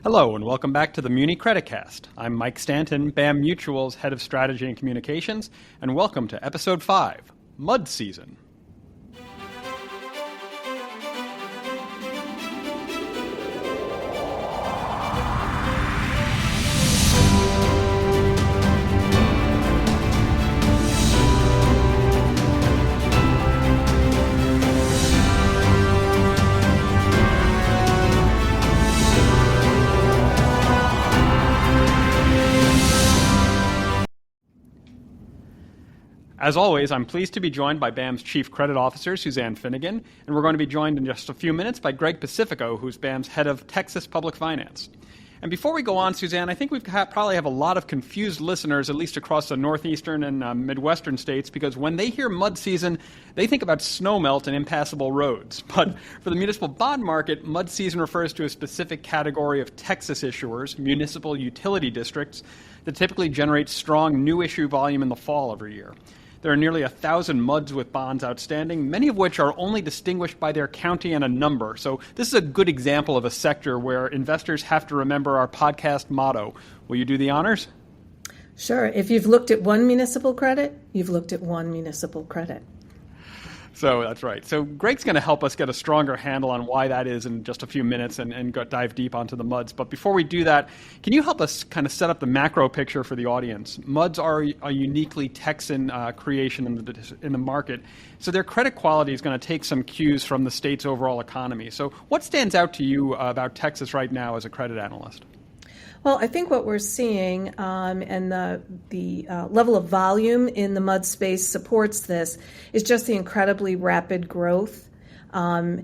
Hello, and welcome back to the Muni CreditCast. I'm Mike Stanton, BAM Mutual's Head of Strategy and Communications, and welcome to Episode 5, Mud Season. As always, I'm pleased to be joined by BAM's Chief Credit Officer, Suzanne Finnegan, and we're going to be joined in just a few minutes by Greg Pacifico, who's BAM's Head of Texas Public Finance. And before we go on, Suzanne, I think we probably have a lot of confused listeners, at least across the northeastern and midwestern states, because when they hear mud season, they think about snowmelt and impassable roads. But for the municipal bond market, mud season refers to a specific category of Texas issuers, municipal utility districts, that typically generate strong new issue volume in the fall every year. There are nearly 1,000 MUDs with bonds outstanding, many of which are only distinguished by their county and a number. So this is a good example of a sector where investors have to remember our podcast motto. Will you do the honors? Sure. If you've looked at one municipal credit, you've looked at one municipal credit. So that's right. So Greg's going to help us get a stronger handle on why that is in just a few minutes and dive deep onto the MUDs. But before we do that, can you help us kind of set up the macro picture for the audience? MUDs are a uniquely Texan creation in the market. So their credit quality is going to take some cues from the state's overall economy. So what stands out to you about Texas right now as a credit analyst? Well, I think what we're seeing and the level of volume in the MUD space supports this is just the incredibly rapid growth. And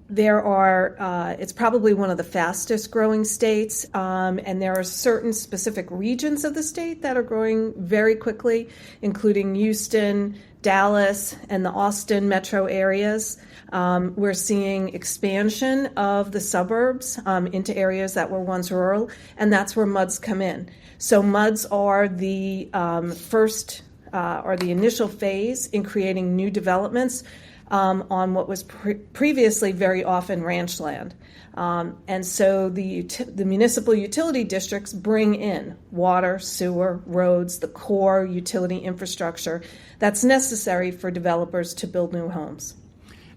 there are, it's probably one of the fastest growing states, and there are certain specific regions of the state that are growing very quickly, including Houston, Dallas, and the Austin metro areas. We're seeing expansion of the suburbs into areas that were once rural, and that's where MUDs come in. So MUDs are the first or the initial phase in creating new developments on what was previously very often ranch land. And so the municipal utility districts bring in water, sewer, roads, the core utility infrastructure that's necessary for developers to build new homes.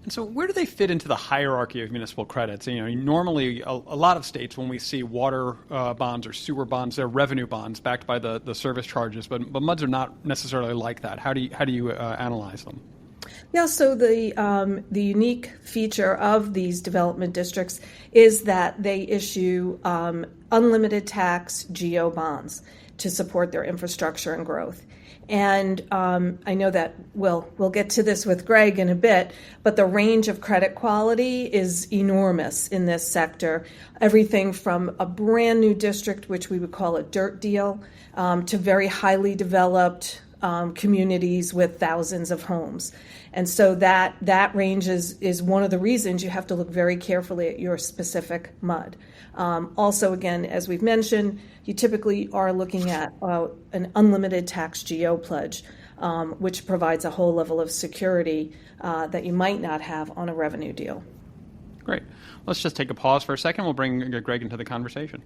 And so where do they fit into the hierarchy of municipal credits? You know, normally a lot of states, when we see water bonds or sewer bonds, they're revenue bonds backed by the service charges, but MUDs are not necessarily like that. How do you analyze them? Yeah, so the unique feature of these development districts is that they issue unlimited tax GO bonds to support their infrastructure and growth. And I know that we'll get to this with Greg in a bit, but the range of credit quality is enormous in this sector. Everything from a brand new district, which we would call a dirt deal, to very highly developed communities with thousands of homes. And so that range is one of the reasons you have to look very carefully at your specific MUD. Also, again, as we've mentioned, you typically are looking at an unlimited tax GO pledge, which provides a whole level of security that you might not have on a revenue deal. Great. Let's just take a pause for a second. We'll bring Greg into the conversation.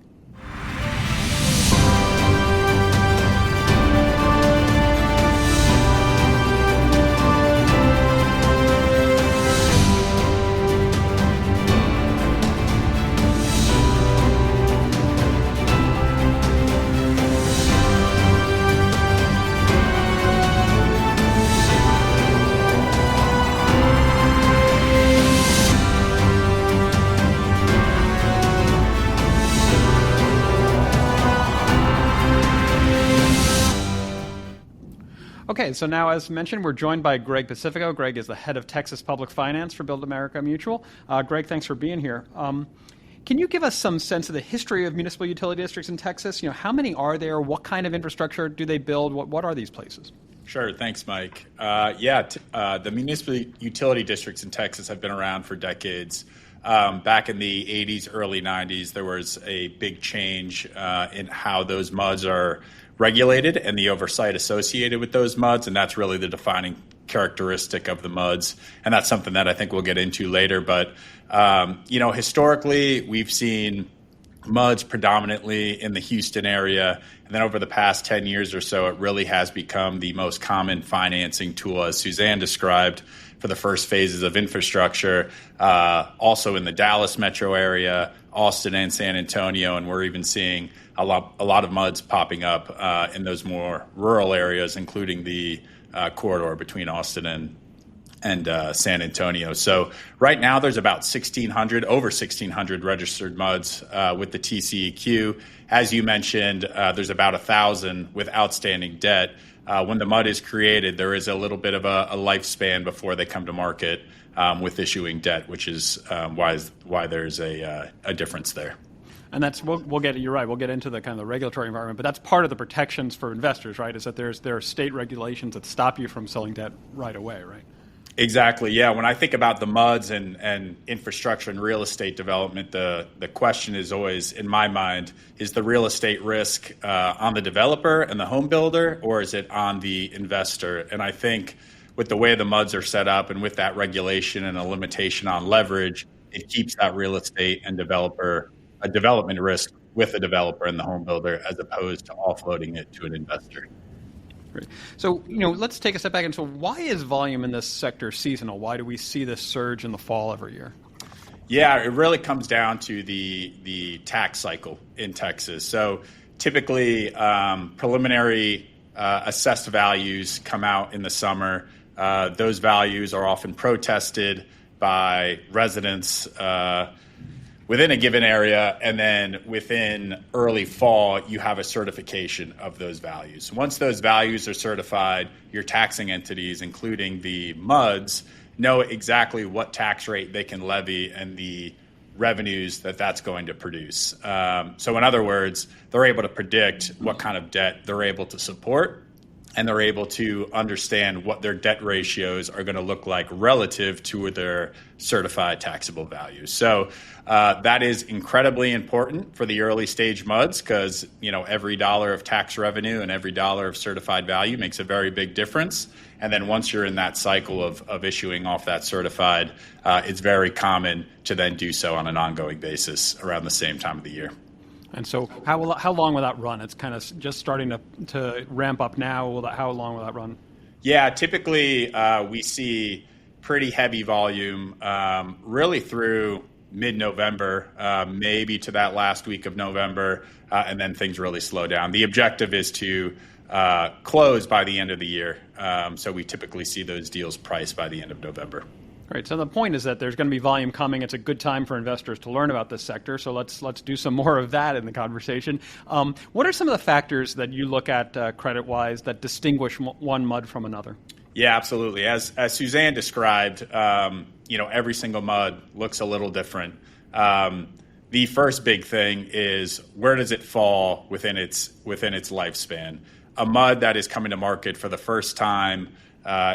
Okay, so now, as mentioned, we're joined by Greg Pacifico. Greg is the head of Texas Public Finance for Build America Mutual. Greg, thanks for being here. Can you give us some sense of the history of municipal utility districts in Texas? You know, how many are there? What kind of infrastructure do they build? What are these places? Sure. Thanks, Mike. The municipal utility districts in Texas have been around for decades. Back in the 80s, early 90s, there was a big change in how those MUDs are regulated and the oversight associated with those MUDs, and that's really the defining characteristic of the MUDs, and that's something that I think we'll get into later. But historically, we've seen MUDs predominantly in the Houston area. And then over the past 10 years or so, it really has become the most common financing tool, as Suzanne described, for the first phases of infrastructure, also in the Dallas metro area, Austin and San Antonio, and we're even seeing a lot of MUDs popping up in those more rural areas, including the corridor between Austin and San Antonio. So right now there's about over 1,600 registered MUDs with the TCEQ. As you mentioned, there's about 1,000 with outstanding debt. When the MUD is created, there is a little bit of a lifespan before they come to market with issuing debt, which is why there's a difference there. And that's you're right. We'll get into the kind of the regulatory environment, but that's part of the protections for investors, right? Is that there are state regulations that stop you from selling debt right away, right? Exactly. Yeah. When I think about the MUDs and infrastructure and real estate development, the question is always, in my mind, is the real estate risk on the developer and the home builder, or is it on the investor? And I think with the way the MUDs are set up and with that regulation and a limitation on leverage, it keeps that real estate and a development risk with the developer and the home builder, as opposed to offloading it to an investor. Great. So, let's take a step back. And so why is volume in this sector seasonal? Why do we see this surge in the fall every year? Yeah, it really comes down to the tax cycle in Texas. So typically, preliminary assessed values come out in the summer. Those values are often protested by residents within a given area, and then within early fall, you have a certification of those values. Once those values are certified, your taxing entities, including the MUDs, know exactly what tax rate they can levy and the revenues that's going to produce. So in other words, they're able to predict what kind of debt they're able to support, and they're able to understand what their debt ratios are going to look like relative to their certified taxable values. So that is incredibly important for the early stage MUDs, because every dollar of tax revenue and every dollar of certified value makes a very big difference. And then once you're in that cycle of issuing off that certified, it's very common to then do so on an ongoing basis around the same time of the year. And so how long will that run? It's kind of just starting to ramp up now. How long will that run? Yeah, typically we see pretty heavy volume really through mid-November, maybe to that last week of November, and then things really slow down. The objective is to close by the end of the year. So we typically see those deals priced by the end of November. Right. So the point is that there's going to be volume coming. It's a good time for investors to learn about this sector. So let's do some more of that in the conversation. What are some of the factors that you look at credit-wise that distinguish one MUD from another? Yeah, absolutely. As Suzanne described, every single MUD looks a little different. The first big thing is, where does it fall within its lifespan? A MUD that is coming to market for the first time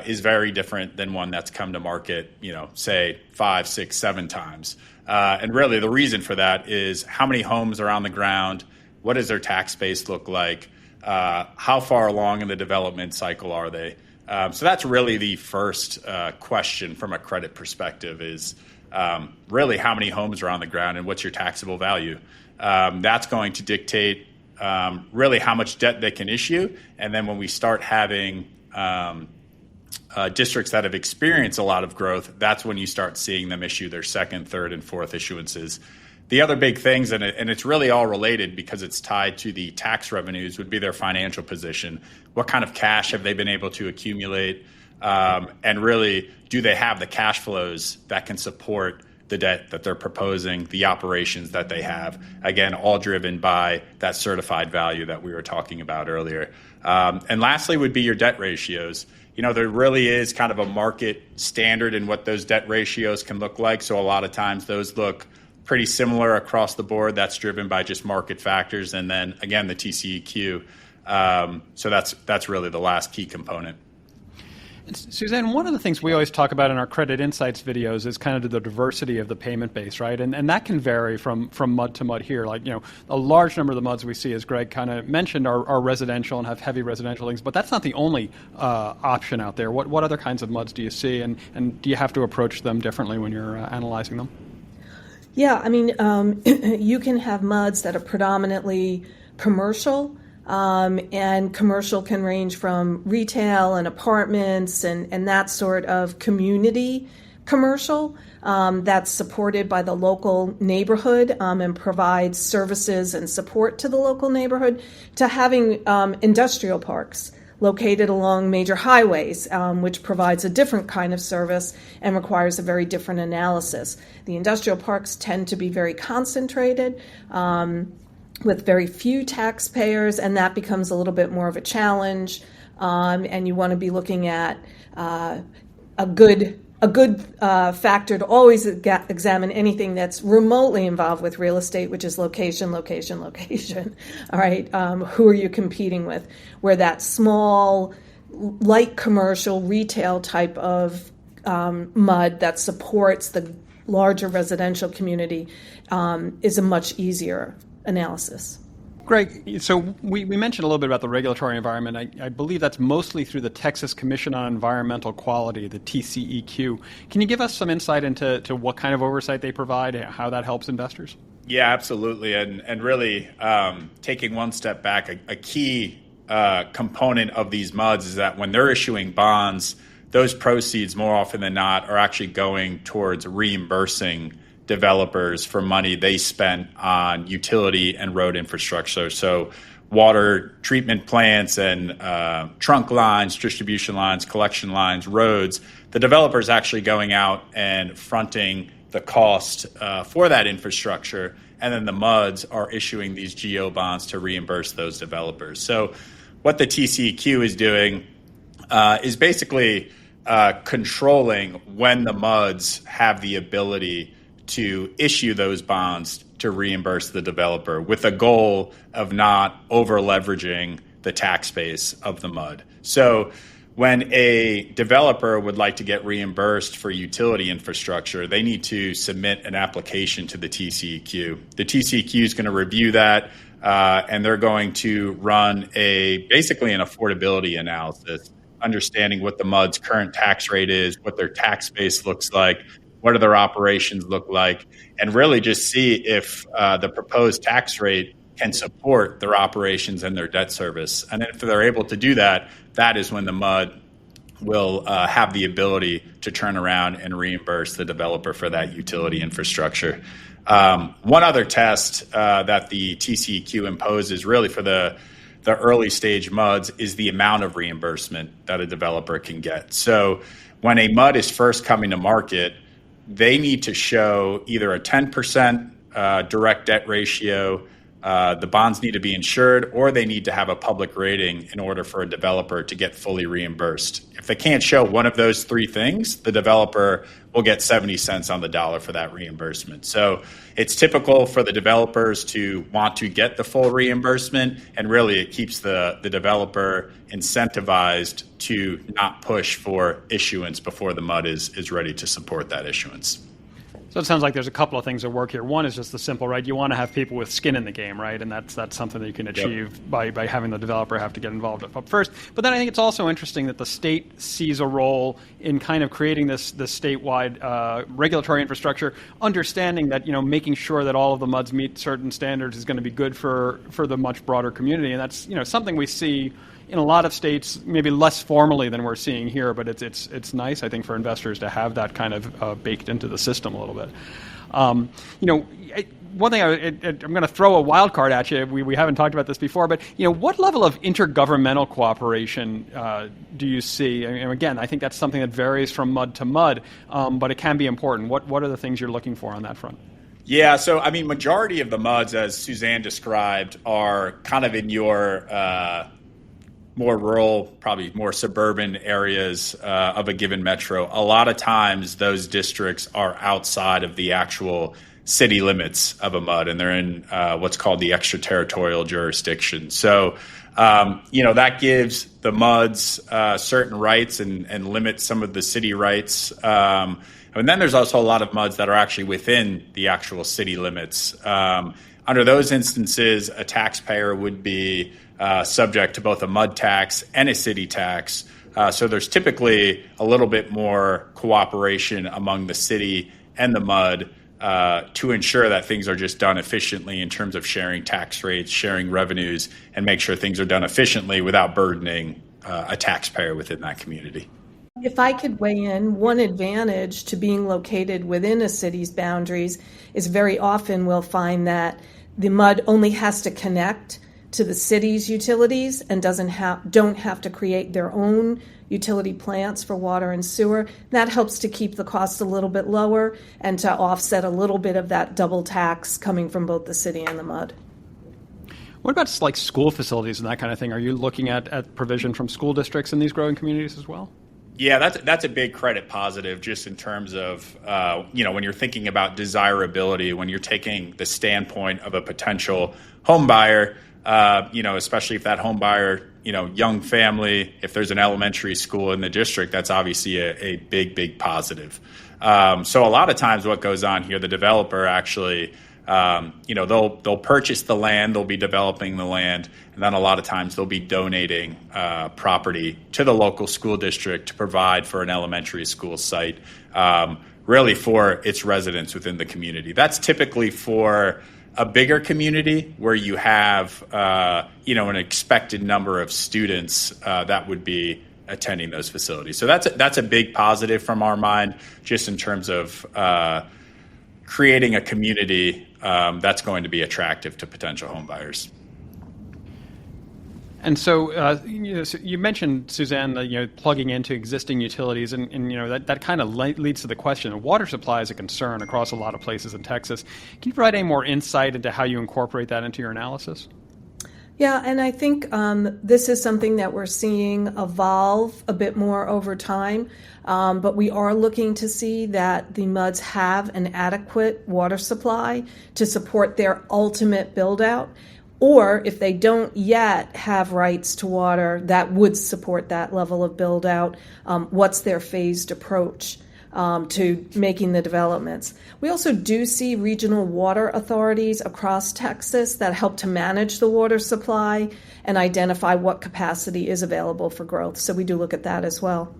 is very different than one that's come to market, say 5, 6, 7 times. And really the reason for that is how many homes are on the ground, what does their tax base look like, how far along in the development cycle are they? So that's really the first question from a credit perspective is really how many homes are on the ground and what's your taxable value. That's going to dictate really how much debt they can issue. And then when we start having districts that have experienced a lot of growth, that's when you start seeing them issue their second, third, and fourth issuances. The other big things, and it's really all related because it's tied to the tax revenues, would be their financial position. What kind of cash have they been able to accumulate? And really, do they have the cash flows that can support the debt that they're proposing, the operations that they have? Again, all driven by that certified value that we were talking about earlier. And lastly would be your debt ratios. There really is kind of a market standard in what those debt ratios can look like. So a lot of times those look pretty similar across the board. That's driven by just market factors. And then again, the TCEQ. So that's really the last key component. Suzanne, one of the things we always talk about in our Credit Insights videos is kind of the diversity of the payment base, right? And that can vary from MUD to MUD here. Like, a large number of the MUDs we see, as Greg kind of mentioned, are residential and have heavy residential things, but that's not the only option out there. What other kinds of MUDs do you see, and do you have to approach them differently when you're analyzing them? Yeah, I mean, you can have MUDs that are predominantly commercial, and commercial can range from retail and apartments and that sort of community commercial that's supported by the local neighborhood and provides services and support to the local neighborhood, to having industrial parks located along major highways, which provides a different kind of service and requires a very different analysis. The industrial parks tend to be very concentrated with very few taxpayers, and that becomes a little bit more of a challenge. And you want to be looking at a good factor to always examine anything that's remotely involved with real estate, which is location. All right, who are you competing with? Where that small, light commercial, retail type of MUD that supports the larger residential community is a much easier analysis. Greg, so we mentioned a little bit about the regulatory environment. I believe that's mostly through the Texas Commission on Environmental Quality, the TCEQ. Can you give us some insight into what kind of oversight they provide, how that helps investors? Yeah, absolutely. And really, taking one step back, a key component of these MUDs is that when they're issuing bonds, those proceeds more often than not are actually going towards reimbursing developers for money they spent on utility and road infrastructure. So water treatment plants and trunk lines, distribution lines, collection lines, roads. The developer's actually going out and fronting the cost for that infrastructure, and then the MUDs are issuing these GO bonds to reimburse those developers. So what the TCEQ is doing is basically controlling when the MUDs have the ability to issue those bonds to reimburse the developer, with a goal of not over leveraging the tax base of the MUD. So when a developer would like to get reimbursed for utility infrastructure, they need to submit an application to the TCEQ. The TCEQ is going to review that, and they're going to run basically an affordability analysis, understanding what the MUD's current tax rate is, what their tax base looks like, what do their operations look like, and really just see if the proposed tax rate can support their operations and their debt service. And then if they're able to do that, that is when the MUD will have the ability to turn around and reimburse the developer for that utility infrastructure. One other test that the TCEQ imposes really for the early stage MUDs is the amount of reimbursement that a developer can get. So when a MUD is first coming to market, they need to show either a 10% direct debt ratio, the bonds need to be insured, or they need to have a public rating in order for a developer to get fully reimbursed. If they can't show one of those three things, the developer will get 70 cents on the dollar for that reimbursement. So it's typical for the developers to want to get the full reimbursement, and really it keeps the developer incentivized to not push for issuance before the MUD is ready to support that issuance. So it sounds like there's a couple of things at work here. One is just the simple, right? You want to have people with skin in the game, right? And that's something that you can achieve by having the developer have to get involved up first. But then I think it's also interesting that the state sees a role in kind of creating this statewide regulatory infrastructure, understanding that, making sure that all of the MUDs meet certain standards is going to be good for the much broader community. And that's, something we see in a lot of states, maybe less formally than we're seeing here, but it's nice, I think, for investors to have that kind of baked into the system a little bit. One thing I'm going to throw a wild card at you. We haven't talked about this before, but what level of intergovernmental cooperation do you see? And again, I think that's something that varies from MUD to MUD, but it can be important. What are the things you're looking for on that front? Yeah, so majority of the MUDs, as Suzanne described, are kind of in your more rural, probably more suburban areas of a given metro. A lot of times those districts are outside of the actual city limits of a MUD, and they're in what's called the extraterritorial jurisdiction. So, that gives the MUDs certain rights and limits some of the city rights. And then there's also a lot of MUDs that are actually within the actual city limits. Under those instances, a taxpayer would be subject to both a MUD tax and a city tax. So there's typically a little bit more cooperation among the city and the MUD to ensure that things are just done efficiently in terms of sharing tax rates, sharing revenues, and make sure things are done efficiently without burdening a taxpayer within that community. If I could weigh in, one advantage to being located within a city's boundaries is very often we'll find that the MUD only has to connect to the city's utilities and don't have to create their own utility plants for water and sewer. That helps to keep the costs a little bit lower and to offset a little bit of that double tax coming from both the city and the MUD. What about like school facilities and that kind of thing? Are you looking at provision from school districts in these growing communities as well? Yeah, that's a big credit positive just in terms of, when you're thinking about desirability, when you're taking the standpoint of a potential home buyer, especially if that home buyer, young family, if there's an elementary school in the district, that's obviously a big positive. So a lot of times what goes on here, the developer actually, they'll purchase the land, they'll be developing the land, and then a lot of times they'll be donating property to the local school district to provide for an elementary school site, really for its residents within the community. That's typically for a bigger community where you have, an expected number of students that would be attending those facilities. So that's a big positive from our mind, just in terms of creating a community that's going to be attractive to potential home buyers. And so, so you mentioned, Suzanne, plugging into existing utilities, and that kind of leads to the question. Water supply is a concern across a lot of places in Texas. Can you provide any more insight into how you incorporate that into your analysis? Yeah, and I think this is something that we're seeing evolve a bit more over time, but we are looking to see that the MUDs have an adequate water supply to support their ultimate build-out. Or if they don't yet have rights to water that would support that level of build out, what's their phased approach to making the developments? We also do see regional water authorities across Texas that help to manage the water supply and identify what capacity is available for growth. So we do look at that as well.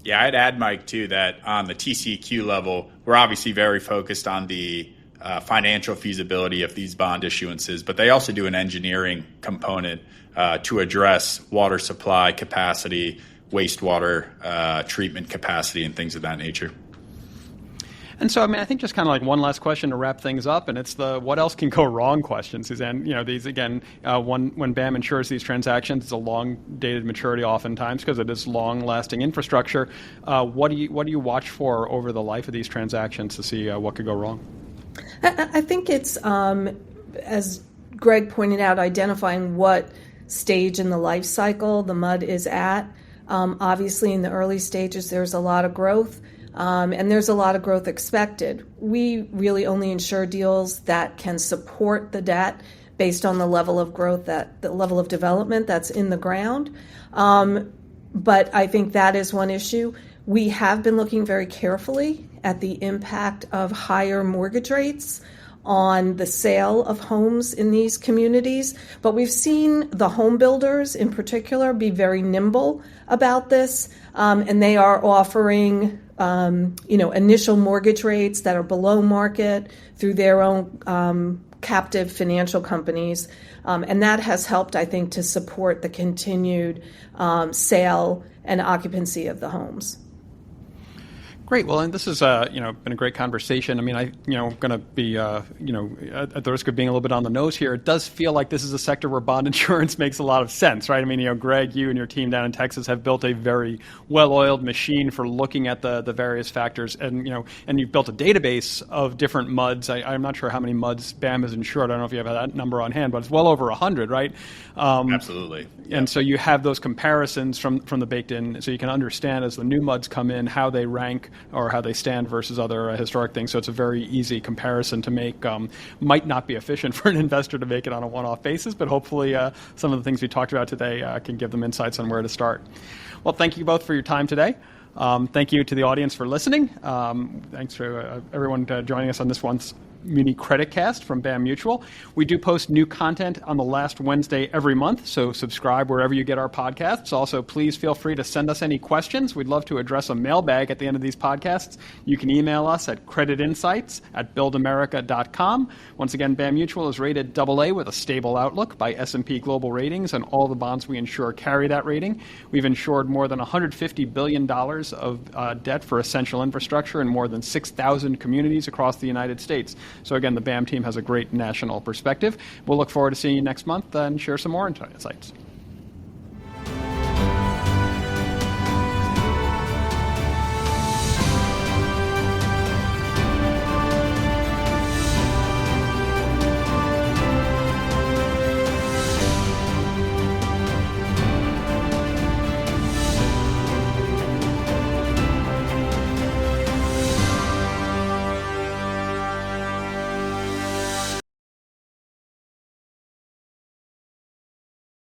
Yeah, I'd add, Mike, too, that on the TCEQ level, we're obviously very focused on the financial feasibility of these bond issuances, but they also do an engineering component to address water supply capacity, wastewater treatment capacity, and things of that nature. And so, I think just kind of like one last question to wrap things up, and it's the what else can go wrong question, Suzanne. These, again, when BAM insures these transactions, it's a long-dated maturity oftentimes because it is long-lasting infrastructure. What do you watch for over the life of these transactions to see what could go wrong? I think it's, as Greg pointed out, identifying what stage in the life cycle the MUD is at. Obviously, in the early stages, there's a lot of growth, and there's a lot of growth expected. We really only insure deals that can support the debt based on the level of growth, the level of development that's in the ground. But I think that is one issue. We have been looking very carefully at the impact of higher mortgage rates on the sale of homes in these communities. But we've seen the home builders in particular be very nimble about this, and they are offering initial mortgage rates that are below market through their own captive financial companies. And that has helped, I think, to support the continued sale and occupancy of the homes. Great. Well, and this has been a great conversation. I'm going to be at the risk of being a little bit on the nose here. It does feel like this is a sector where bond insurance makes a lot of sense, right? Greg, you and your team down in Texas have built a very well-oiled machine for looking at the various factors, and you've built a database of different MUDs. I'm not sure how many MUDs BAM has insured. I don't know if you have that number on hand, but it's well over 100, right? Absolutely. Yep. And so you have those comparisons from the baked in, so you can understand as the new MUDs come in how they rank or how they stand versus other historic things. So it's a very easy comparison to make. Might not be efficient for an investor to make it on a one-off basis, but hopefully some of the things we talked about today can give them insights on where to start. Well, thank you both for your time today. Thank you to the audience for listening. Thanks for everyone joining us on this Muni CreditCast from BAM Mutual. We do post new content on the last Wednesday every month, so subscribe wherever you get our podcasts. Also, please feel free to send us any questions. We'd love to address a mailbag at the end of these podcasts. You can email us at creditinsights@buildamerica.com. Once again, BAM Mutual is rated AA with a stable outlook by S&P Global Ratings, and all the bonds we insure carry that rating. We've insured more than $150 billion of debt for essential infrastructure in more than 6,000 communities across the United States. So again, the BAM team has a great national perspective. We'll look forward to seeing you next month and share some more insights.